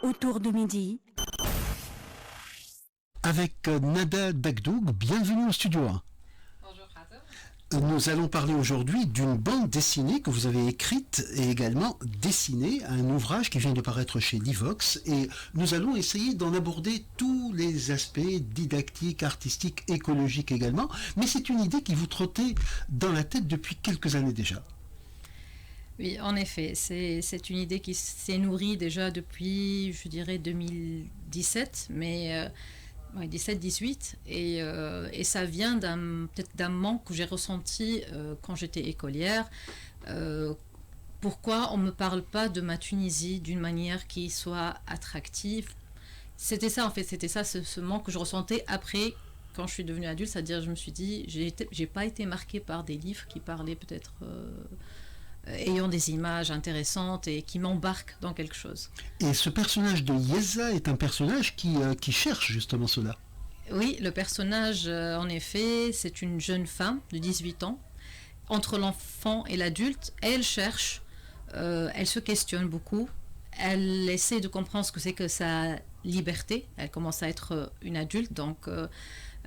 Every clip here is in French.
Autour de midi. Avec Nada Dagdoug, bienvenue au Studio 1. Bonjour Khater. Nous allons parler aujourd'hui d'une bande dessinée que vous avez écrite et également dessinée, un ouvrage qui vient de paraître chez Livox, et nous allons essayer d'en aborder tous les aspects didactiques, artistiques, écologiques également, mais c'est une idée qui vous trottait dans la tête depuis quelques années déjà. Oui, en effet, c'est une idée qui s'est nourrie déjà depuis, je dirais, 2017, mais 17-18, et ça vient peut-être d'un manque que j'ai ressenti quand j'étais écolière. Pourquoi on ne me parle pas de ma Tunisie d'une manière qui soit attractive? C'était ça en fait, c'était ça ce manque que je ressentais après, quand je suis devenue adulte, c'est-à-dire je me suis dit, j'ai pas été marquée par des livres qui parlaient peut-être... ayant des images intéressantes et qui m'embarquent dans quelque chose. Et ce personnage de Yeza est un personnage qui cherche justement cela. Oui, le personnage, en effet, c'est une jeune femme de 18 ans. Entre l'enfant et l'adulte, elle cherche, elle se questionne beaucoup, elle essaie de comprendre ce que c'est que sa liberté. Elle commence à être une adulte, donc...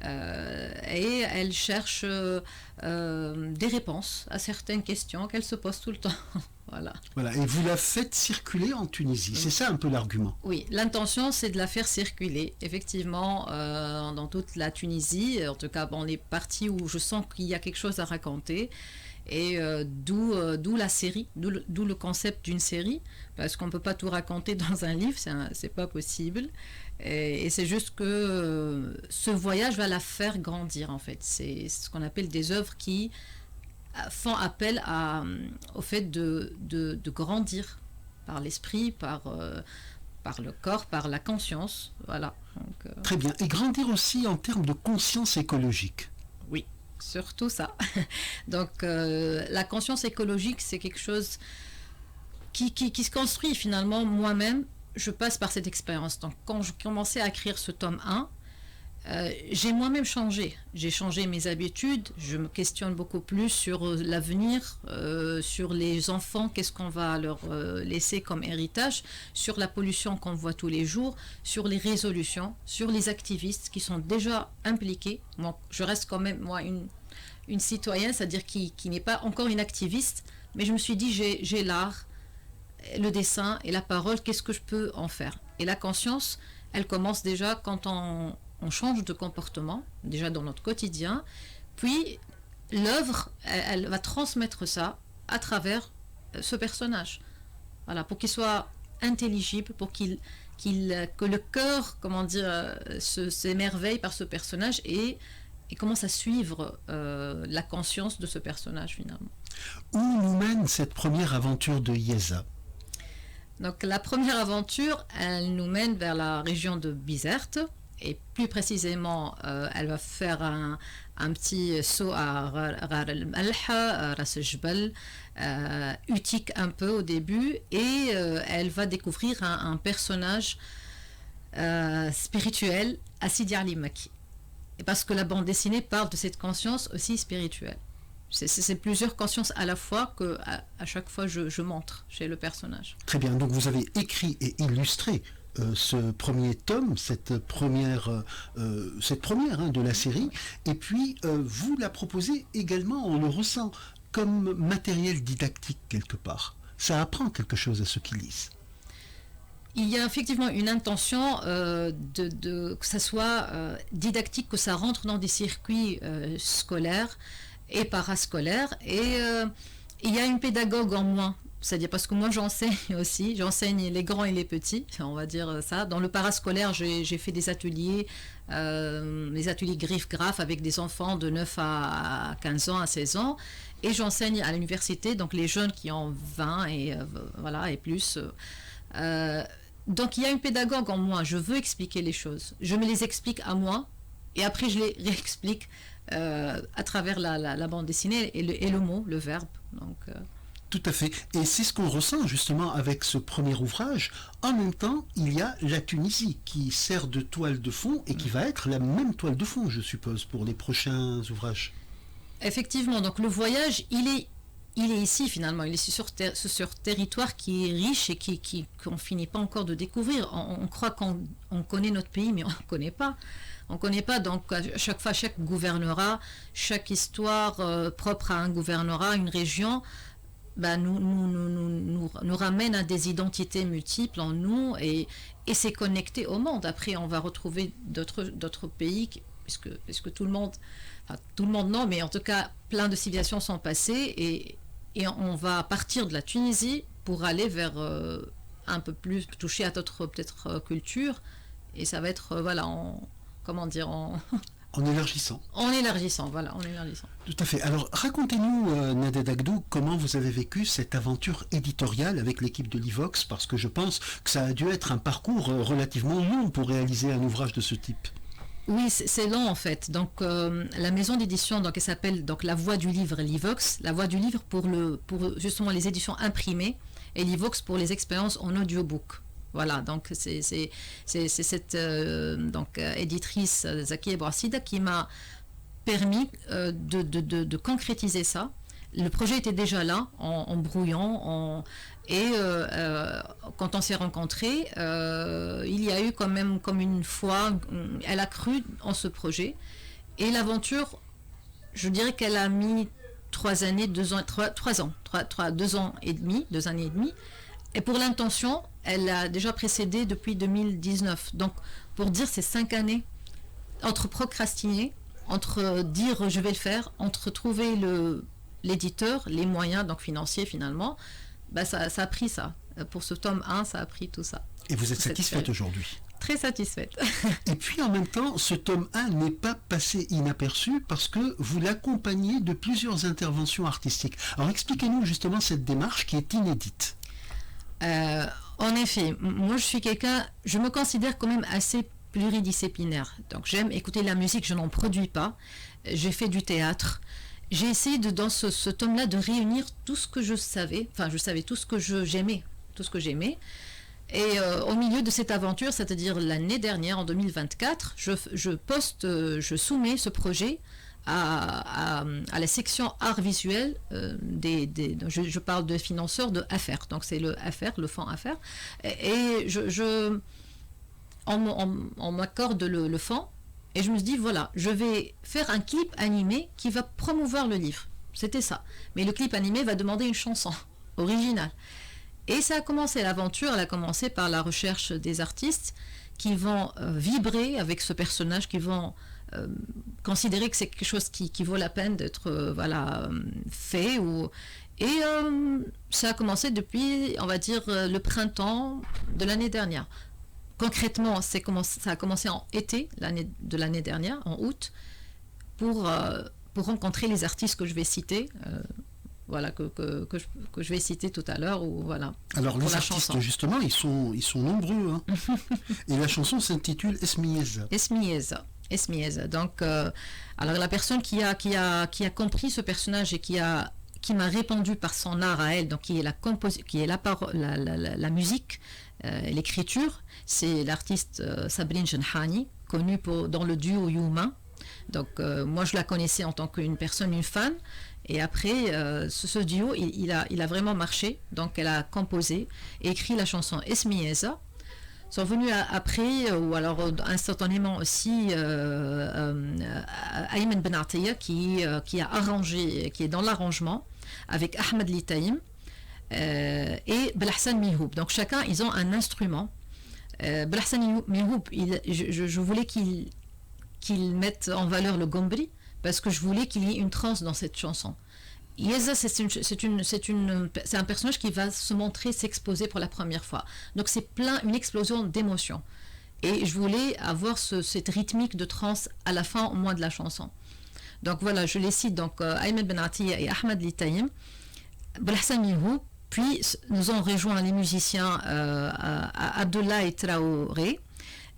et elle cherche des réponses à certaines questions qu'elle se pose tout le temps. Voilà. Et vous la faites circuler en Tunisie, c'est ça un peu l'argument? Oui, l'intention c'est de la faire circuler, effectivement, dans toute la Tunisie, en tout cas dans les parties où je sens qu'il y a quelque chose à raconter. Et d'où la série, d'où le concept d'une série, parce qu'on ne peut pas tout raconter dans un livre, c'est pas possible. Et c'est juste que ce voyage va la faire grandir, en fait. C'est ce qu'on appelle des œuvres qui font appel au fait de grandir par l'esprit, par le corps, par la conscience. Voilà. Donc, Très bien. Et grandir aussi en termes de conscience écologique. Oui. Surtout ça. Donc la conscience écologique, c'est quelque chose qui se construit finalement moi-même. Je passe par cette expérience. Donc quand je commençais à écrire ce tome 1, j'ai moi-même changé. J'ai changé mes habitudes, je me questionne beaucoup plus sur l'avenir, sur les enfants, qu'est-ce qu'on va leur laisser comme héritage, sur la pollution qu'on voit tous les jours, sur les résolutions, sur les activistes qui sont déjà impliqués. Moi, je reste quand même une citoyenne, c'est-à-dire qui n'est pas encore une activiste, mais je me suis dit j'ai l'art, le dessin et la parole, qu'est-ce que je peux en faire? Et la conscience, elle commence déjà quand on change de comportement, déjà dans notre quotidien, puis l'œuvre, elle va transmettre ça à travers ce personnage. Voilà, pour qu'il soit intelligible, pour que le cœur, s'émerveille par ce personnage et commence à suivre la conscience de ce personnage finalement. Où nous mène cette première aventure de Yeza? Donc la première aventure, elle nous mène vers la région de Bizerte. Et plus précisément, elle va faire un petit saut à Rar al-Malha, à Ras al-Jbal, utique un peu au début, et elle va découvrir un personnage spirituel à Sidi Ali Maki. Et parce que la bande dessinée parle de cette conscience aussi spirituelle. C'est plusieurs consciences à la fois que à chaque fois je montre chez le personnage. Très bien, donc vous avez écrit et illustré ce premier tome, cette première de la série, et puis vous la proposez également, on le ressent, comme matériel didactique quelque part. Ça apprend quelque chose à ceux qui lisent. Il y a effectivement une intention que ça soit didactique, que ça rentre dans des circuits scolaires et parascolaires, et il y a une pédagogue en moi. C'est-à-dire parce que moi j'enseigne aussi, j'enseigne les grands et les petits, on va dire ça. Dans le parascolaire, j'ai fait des ateliers, les ateliers griffe-graphe avec des enfants de 9 à 15 ans, à 16 ans. Et j'enseigne à l'université, donc les jeunes qui ont 20 et plus. Donc il y a une pédagogue en moi, je veux expliquer les choses. Je me les explique à moi et après je les réexplique à travers la bande dessinée et le mot, le verbe. Donc, Tout à fait. Et c'est ce qu'on ressent justement avec ce premier ouvrage. En même temps, il y a la Tunisie qui sert de toile de fond et qui va être la même toile de fond, je suppose, pour les prochains ouvrages. Effectivement, donc le voyage, il il est ici finalement, il est sur territoire qui est riche et qu'on finit pas encore de découvrir. On croit qu'on connaît notre pays, mais on ne connaît pas. On ne connaît pas, donc à chaque fois, chaque gouvernorat, chaque histoire propre à un gouvernorat, une région, nous ramène à des identités multiples en nous et c'est connecté au monde. Après, on va retrouver d'autres pays, puisque tout le monde non, mais en tout cas, plein de civilisations sont passées et on va partir de la Tunisie pour aller vers un peu plus, toucher à d'autres peut-être cultures et ça va être, En élargissant. En élargissant. Tout à fait. Alors, racontez-nous, Nadia Dagdou, comment vous avez vécu cette aventure éditoriale avec l'équipe de l'Ivox, parce que je pense que ça a dû être un parcours relativement long pour réaliser un ouvrage de ce type. Oui, c'est long en fait. Donc, la maison d'édition, donc, elle s'appelle donc La Voix du Livre, l'Ivox. La Voix du Livre pour justement les éditions imprimées et l'Ivox pour les expériences en audiobook. Voilà, donc c'est cette éditrice Zakia Bouassida qui m'a permis de concrétiser ça. Le projet était déjà là, en brouillon, quand on s'est rencontrés, il y a eu quand même comme une foi, elle a cru en ce projet. Et l'aventure, je dirais qu'elle a mis 3 années, 2 ans, 3 ans, 2 ans et demi, 2 années et demie. Et pour l'intention, elle a déjà précédé depuis 2019. Donc, pour dire, c'est 5 années entre procrastiner, entre dire je vais le faire, entre trouver l'éditeur, les moyens donc financiers finalement, ça a pris ça. Pour ce tome 1, ça a pris tout ça. Et vous êtes satisfaite aujourd'hui? Très satisfaite. Et puis en même temps, ce tome 1 n'est pas passé inaperçu parce que vous l'accompagnez de plusieurs interventions artistiques. Alors expliquez-nous justement cette démarche qui est inédite. En effet, moi je me considère quand même assez pluridisciplinaire. Donc j'aime écouter la musique, je n'en produis pas. J'ai fait du théâtre. J'ai essayé dans ce tome-là de réunir tout ce que je savais, tout ce que j'aimais. Et au milieu de cette aventure, c'est-à-dire l'année dernière, en 2024, je soumets ce projet à la section art visuel je parle de financeurs de AFER, donc c'est le AFER, le fonds AFER, et on m'accorde le fonds, et je me dis voilà, je vais faire un clip animé qui va promouvoir le livre, c'était ça, mais le clip animé va demander une chanson originale, et ça a commencé, l'aventure, elle a commencé par la recherche des artistes qui vont vibrer avec ce personnage, qui vont considérer que c'est quelque chose qui vaut la peine d'être fait. Et ça a commencé depuis, on va dire, le printemps de l'année dernière. Concrètement, ça a commencé en été de l'année dernière, en août, pour rencontrer les artistes que je vais citer. Que je vais citer tout à l'heure. Alors les artistes, chanson. Justement, ils sont nombreux. Hein. Et la chanson s'intitule Esmieza. Esmieza. Donc, alors la personne qui a compris ce personnage et qui m'a répondu par son art à elle, donc qui est la musique, l'écriture, c'est l'artiste Sabrine Jenhani, connue dans le duo Yuma. Donc moi je la connaissais en tant qu'une personne, une fan. Et après, ce duo, il a vraiment marché. Donc, elle a composé et écrit la chanson Esmieza. Sont venus après, ou alors instantanément aussi, Ayman Ben Atiyah qui a arrangé, qui est dans l'arrangement, avec Ahmed Litaïm et Belhassan Mihoub. Donc, chacun, ils ont un instrument. Belhassan Mihoub, je voulais qu'il mette en valeur le gombri, parce que je voulais qu'il y ait une transe dans cette chanson. Yeza, c'est un personnage qui va se montrer, s'exposer pour la première fois. Donc c'est une explosion d'émotions. Et je voulais avoir cette rythmique de transe à la fin, au moins de la chanson. Donc voilà, je les cite, donc Ayman Ben Atiyah et Ahmed Litaïm, Belhassan Mihoub, puis nous ont rejoint les musiciens Abdoulaye Traoré,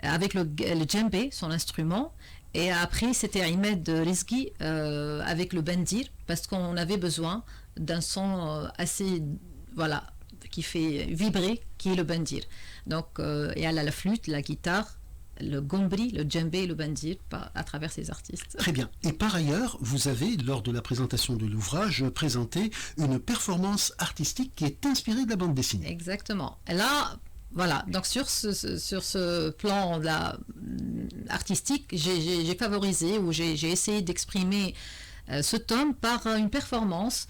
avec le djembé, son instrument. Et après, c'était Ahmed Rizki avec le bendir, parce qu'on avait besoin d'un son assez, qui fait vibrer, qui est le bendir. Donc, et elle a la flûte, la guitare, le gombri, le djembé et le bandir à travers ces artistes. Très bien. Et par ailleurs, vous avez, lors de la présentation de l'ouvrage, présenté une performance artistique qui est inspirée de la bande dessinée. Exactement. Et là, voilà, donc sur ce plan là, artistique, j'ai favorisé ou j'ai essayé d'exprimer ce tome par une performance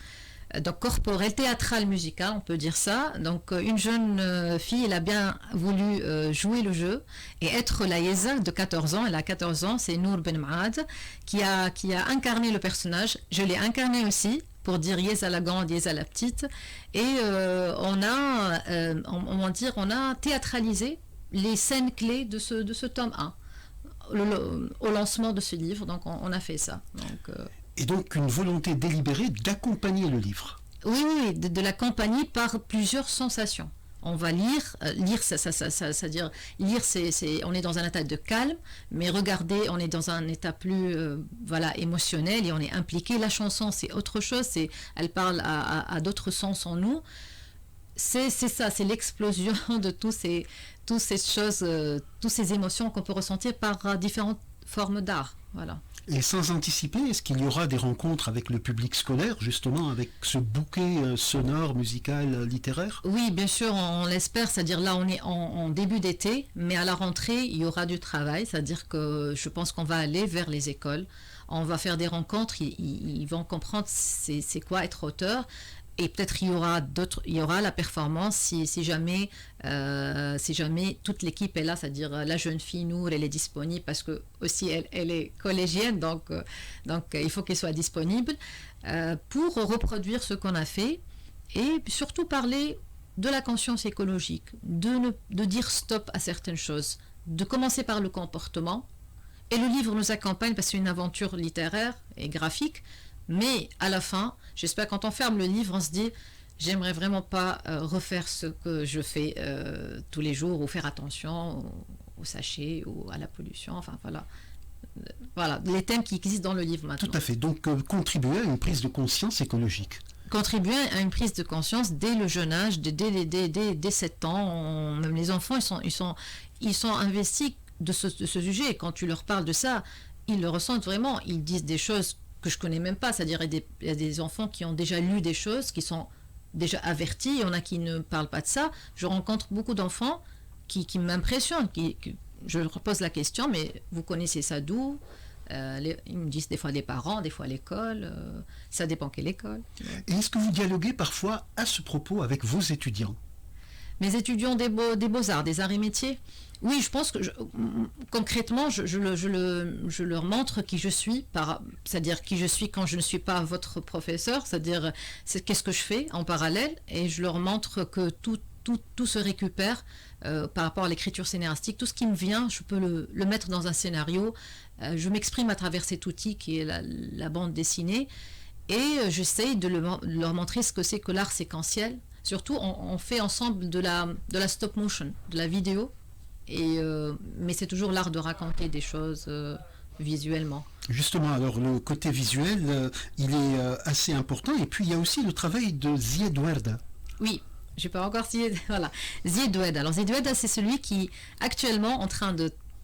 donc corporelle, théâtrale, musicale, on peut dire ça. Donc une jeune fille, elle a bien voulu jouer le jeu et être la Yeza de 14 ans. Elle a 14 ans, c'est Nour Ben Maad qui a incarné le personnage. Je l'ai incarné aussi pour dire Yeza la grande, Yeza la petite. Et on a théâtralisé les scènes clés de ce tome 1 au lancement de ce livre. Donc on a fait ça. Et donc une volonté délibérée d'accompagner le livre. Oui, de l'accompagner par plusieurs sensations. On va lire, c'est-à-dire lire, on est dans un état de calme, mais regarder, on est dans un état plus émotionnel et on est impliqué. La chanson, c'est autre chose, elle parle à d'autres sens en nous. C'est ça, c'est l'explosion de toutes ces choses, toutes ces émotions qu'on peut ressentir par différentes formes d'art. Voilà. Et sans anticiper, est-ce qu'il y aura des rencontres avec le public scolaire, justement, avec ce bouquet sonore, musical, littéraire? Oui, bien sûr, on l'espère. C'est-à-dire là, on est en début d'été, mais à la rentrée, il y aura du travail. C'est-à-dire que je pense qu'on va aller vers les écoles. On va faire des rencontres. Ils vont comprendre c'est quoi être auteur. Et peut-être il y aura la performance si jamais toute l'équipe est là, c'est-à-dire la jeune fille Nour, elle est disponible parce que aussi elle est collégienne, donc il faut qu'elle soit disponible pour reproduire ce qu'on a fait et surtout parler de la conscience écologique, de dire stop à certaines choses, de commencer par le comportement. Et le livre nous accompagne parce que c'est une aventure littéraire et graphique. Mais à la fin, j'espère quand on ferme le livre, on se dit j'aimerais vraiment pas refaire ce que je fais tous les jours ou faire attention au sachet ou à la pollution. Enfin voilà les thèmes qui existent dans le livre maintenant. Tout à fait. Donc contribuer à une prise de conscience écologique. Contribuer à une prise de conscience dès le jeune âge, dès 7 ans. Même les enfants, ils sont investis de ce sujet. Et quand tu leur parles de ça, ils le ressentent vraiment. Ils disent des choses que je connais même pas, c'est-à-dire il y a des enfants qui ont déjà lu des choses, qui sont déjà avertis, il y en a qui ne parlent pas de ça. Je rencontre beaucoup d'enfants qui m'impressionnent, je leur pose la question, mais vous connaissez ça d'où? Ils me disent des fois des parents, des fois l'école, ça dépend quelle école. Et est-ce que vous dialoguez parfois à ce propos avec vos étudiants? Mes étudiants des beaux-arts, des arts et métiers? Oui, je pense que concrètement, je leur montre qui je suis, c'est-à-dire qui je suis quand je ne suis pas votre professeur, c'est-à-dire qu'est-ce que je fais en parallèle, et je leur montre que tout se récupère par rapport à l'écriture scénaristique. Tout ce qui me vient, je peux le mettre dans un scénario. Je m'exprime à travers cet outil qui est la bande dessinée, et j'essaye de leur montrer ce que c'est que l'art séquentiel. Surtout, on fait ensemble de la stop motion, de la vidéo. Mais c'est toujours l'art de raconter des choses visuellement. Justement, alors le côté visuel, il est assez important. Et puis il y a aussi le travail de Zied Ouerda. Oui, je n'ai pas encore Zied. Voilà, Zied Ouerda. Alors Zied Ouerda, c'est celui qui actuellement en train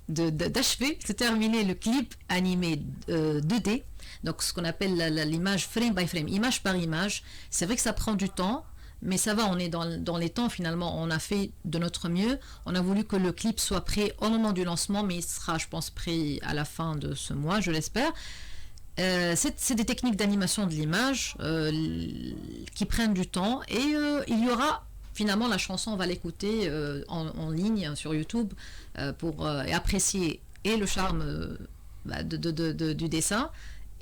d'achever, de terminer le clip animé 2D. Donc ce qu'on appelle l'image frame by frame, image par image. C'est vrai que ça prend du temps. Mais ça va, on est dans les temps finalement, on a fait de notre mieux. On a voulu que le clip soit prêt au moment du lancement, mais il sera, je pense, prêt à la fin de ce mois, je l'espère. C'est des techniques d'animation de l'image qui prennent du temps. Et il y aura, finalement, la chanson, on va l'écouter en ligne sur YouTube pour apprécier et le charme du dessin.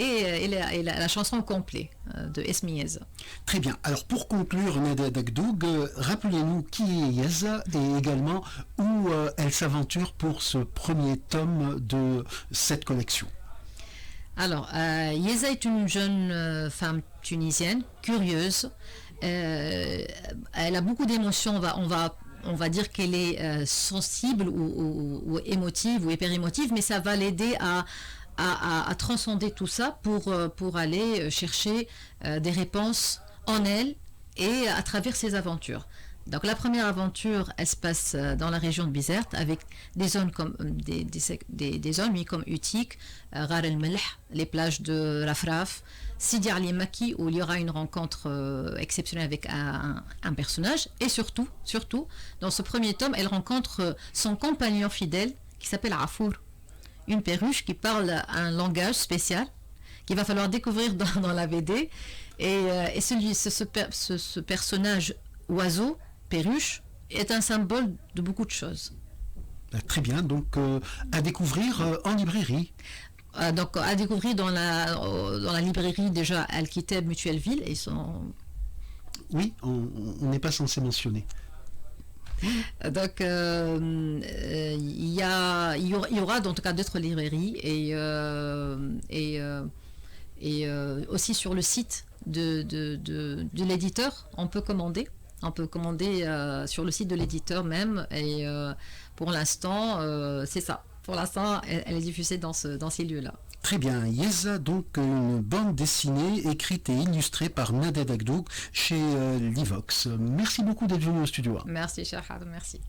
Et la chanson complète de Esmi Yeza. Très bien. Alors pour conclure, Nada Dagdoug, rappelez-nous qui est Yeza et également où elle s'aventure pour ce premier tome de cette collection. Alors, Yeza est une jeune femme tunisienne, curieuse. Elle a beaucoup d'émotions. On va dire qu'elle est sensible ou émotive ou hyper-émotive, mais ça va l'aider à transcender tout ça pour aller chercher des réponses en elle et à travers ses aventures. Donc la première aventure, elle se passe dans la région de Bizerte avec des zones comme des zones oui, comme Utik, Ghar el Melh, les plages de Rafraf, Sidi Ali Maki où il y aura une rencontre exceptionnelle avec un personnage et surtout dans ce premier tome, elle rencontre son compagnon fidèle qui s'appelle Afour, une perruche qui parle un langage spécial qu'il va falloir découvrir dans la BD et ce personnage oiseau perruche est un symbole de beaucoup de choses. Très bien, donc à découvrir en librairie. Donc à découvrir dans la librairie déjà Al-Kitab Mutuelle Ville. Oui, on n'est pas censé mentionner. Donc il y aura en tout cas d'autres librairies et aussi sur le site de l'éditeur, on peut commander. On peut commander sur le site de l'éditeur même et pour l'instant, c'est ça. Pour l'instant, elle est diffusée dans ces lieux-là. Très bien. Yeza, donc une bande dessinée écrite et illustrée par Nadia Dagdouk chez Livox. Merci beaucoup d'être venu au studio. Merci, Shahad, merci.